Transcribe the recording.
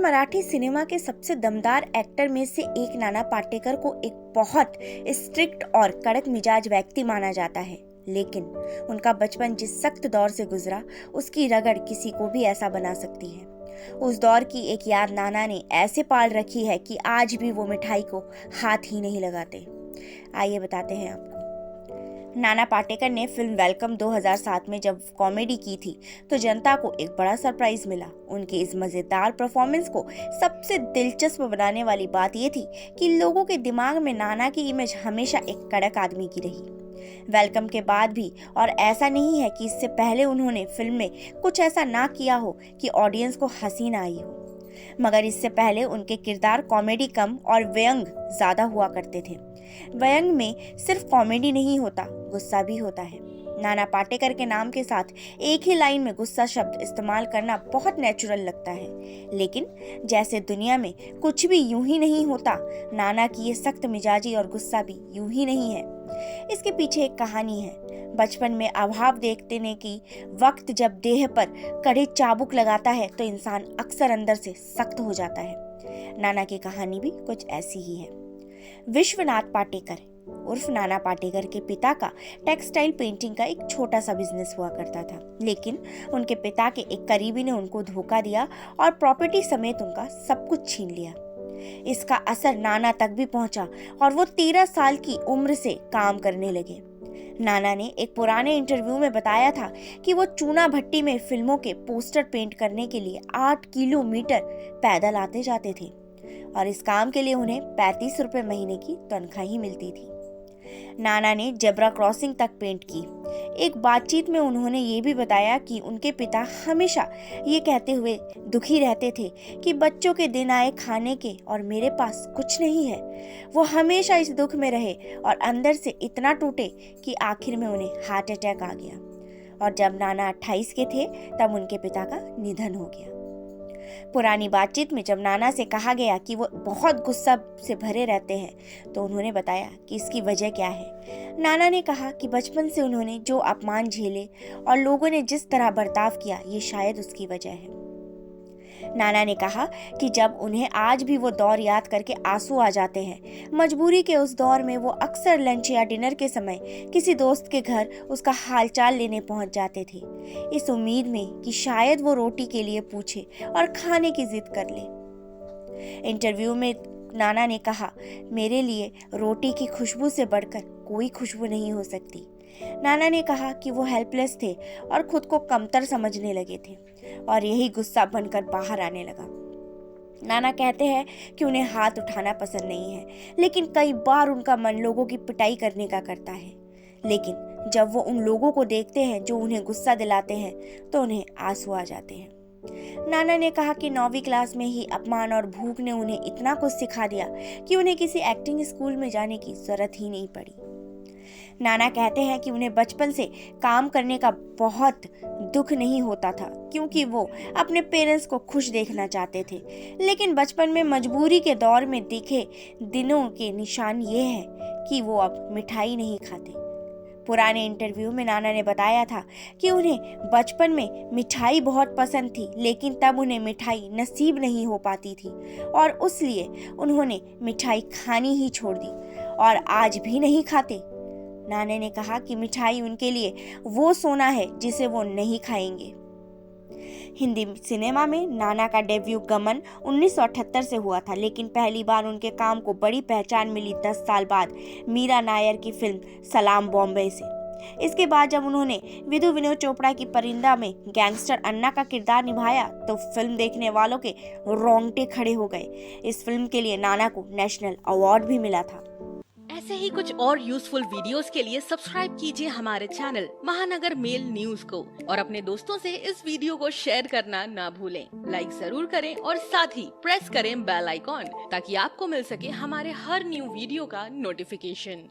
Marathi cinema के सबसे दमदार एक्टर में से एक नाना पाटेकर को एक बहुत स्ट्रिक्ट और कड़क मिजाज व्यक्ति माना जाता है, लेकिन उनका बचपन जिस सख्त दौर से गुजरा उसकी रगड़ किसी को भी ऐसा बना सकती है। उस दौर की एक याद नाना ने ऐसे पाल रखी है कि आज भी वो मिठाई को हाथ ही नहीं लगाते। आइए बताते हैं आपको। नाना पाटेकर ने फिल्म वेलकम 2007 में जब कॉमेडी की थी तो जनता को एक बड़ा सरप्राइज मिला। उनकी इस मजेदार परफॉर्मेंस को सबसे दिलचस्प बनाने वाली बात ये थी कि लोगों के दिमाग में नाना की इमेज हमेशा एक कड़क आदमी की रही। वेलकम के बाद भी, और ऐसा नहीं है कि इससे पहले उन्होंने फिल्म में कुछ ऐसा ना किया हो कि ऑडियंस को हंसी ना आई हो, मगर इससे पहले उनके किरदार कॉमेडी कम और व्यंग ज्यादा हुआ करते थे। व्यंग में सिर्फ कॉमेडी नहीं होता, गुस्सा भी होता है। नाना पाटेकर के नाम के साथ एक ही लाइन में गुस्सा शब्द इस्तेमाल करना बहुत नेचुरल लगता है, लेकिन जैसे दुनिया में कुछ भी यूं ही नहीं होता, नाना की ये सख्त मिजाजी और गुस्सा भी यूं ही नहीं है। इसके पीछे एक कहानी है। बचपन में अभाव देखने की वक्त जब देह पर कड़े चाबुक लगाता है तो इंसान अक्सर अंदर से सख्त हो जाता है। नाना की कहानी भी कुछ ऐसी ही है। विश्वनाथ पाटेकर उर्फ नाना पाटेकर के पिता का टेक्सटाइल पेंटिंग का एक छोटा सा बिजनेस हुआ करता था, लेकिन उनके पिता के एक करीबी ने उनको धोखा दिया और प्रॉपर्टी समेत उनका सब कुछ छीन लिया। इसका असर नाना तक भी पहुंचा और वो 13 साल की उम्र से काम करने लगे। नाना ने एक पुराने इंटरव्यू में बताया था कि वो चूना भट्टी में फिल्मों के पोस्टर पेंट करने के लिए 8 किलोमीटर पैदल आते जाते थे और इस काम के लिए उन्हें 35 रुपए महीने की तनख्वाह ही मिलती थी। नाना ने जेब्रा क्रॉसिंग तक पेंट की। एक बातचीत में उन्होंने ये भी बताया कि उनके पिता हमेशा ये कहते हुए दुखी रहते थे कि बच्चों के दिन आए खाने के और मेरे पास कुछ नहीं है। वो हमेशा इस दुख में रहे और अंदर से इतना टूटे कि आखिर में उन्हें हार्ट अटैक आ गया और जब नाना 28 के थे तब उनके पिता का निधन हो गया। पुरानी बातचीत में जब नाना से कहा गया कि वो बहुत गुस्सा से भरे रहते हैं तो उन्होंने बताया कि इसकी वजह क्या है। नाना ने कहा कि बचपन से उन्होंने जो अपमान झेले और लोगों ने जिस तरह बर्ताव किया, ये शायद उसकी वजह है। नाना ने कहा कि जब उन्हें आज भी वो दौर याद करके आंसू आ जाते हैं। मजबूरी के उस दौर में वो अक्सर लंच या डिनर के समय किसी दोस्त के घर उसका हालचाल लेने पहुंच जाते थे, इस उम्मीद में कि शायद वो रोटी के लिए पूछे और खाने की जिद कर ले। इंटरव्यू में नाना ने कहा, मेरे लिए रोटी की खुशबू से बढ़कर कोई खुशबू नहीं हो सकती। नाना ने कहा कि वो हेल्पलेस थे और खुद को कमतर समझने लगे थे और यही गुस्सा बनकर बाहर आने लगा। नाना कहते हैं कि उन्हें हाथ उठाना पसंद नहीं है, लेकिन कई बार उनका मन लोगों की पिटाई करने का करता है। लेकिन जब वो उन लोगों को देखते हैं जो उन्हें गुस्सा दिलाते हैं तो उन्हें आंसू आ जाते हैं। नाना ने कहा कि 9वीं क्लास में ही अपमान और भूख ने उन्हें इतना कुछ सिखा दिया कि उन्हें किसी एक्टिंग स्कूल में जाने की जरूरत ही नहीं पड़ी। नाना कहते हैं कि उन्हें बचपन से काम करने का बहुत दुख नहीं होता था क्योंकि वो अपने पेरेंट्स को खुश देखना चाहते थे, लेकिन बचपन में मजबूरी के दौर में दिखे दिनों के निशान ये है कि वो अब मिठाई नहीं खाते। पुराने इंटरव्यू में नाना ने बताया था कि उन्हें बचपन में मिठाई बहुत पसंद थी, लेकिन तब उन्हें मिठाई नसीब नहीं हो पाती थी और इसलिए उन्होंने मिठाई खानी ही छोड़ दी और आज भी नहीं खाते। नाना ने कहा कि मिठाई उनके लिए वो सोना है जिसे वो नहीं खाएंगे। हिंदी सिनेमा में नाना का डेब्यू गमन 1978 से हुआ था, लेकिन पहली बार उनके काम को बड़ी पहचान मिली 10 साल बाद मीरा नायर की फिल्म सलाम बॉम्बे से। इसके बाद जब उन्होंने विधु विनोद चोपड़ा की परिंदा में गैंगस्टर अन्ना का किरदार निभाया तो फिल्म देखने वालों के रोंगटे खड़े हो गए। इस फिल्म के लिए नाना को नेशनल अवार्ड भी मिला था। ऐसे ही कुछ और यूजफुल वीडियोस के लिए सब्सक्राइब कीजिए हमारे चैनल महानगर मेल न्यूज को और अपने दोस्तों से इस वीडियो को शेयर करना ना भूलें। लाइक जरूर करें और साथ ही प्रेस करें बेल आइकॉन ताकि आपको मिल सके हमारे हर न्यू वीडियो का नोटिफिकेशन।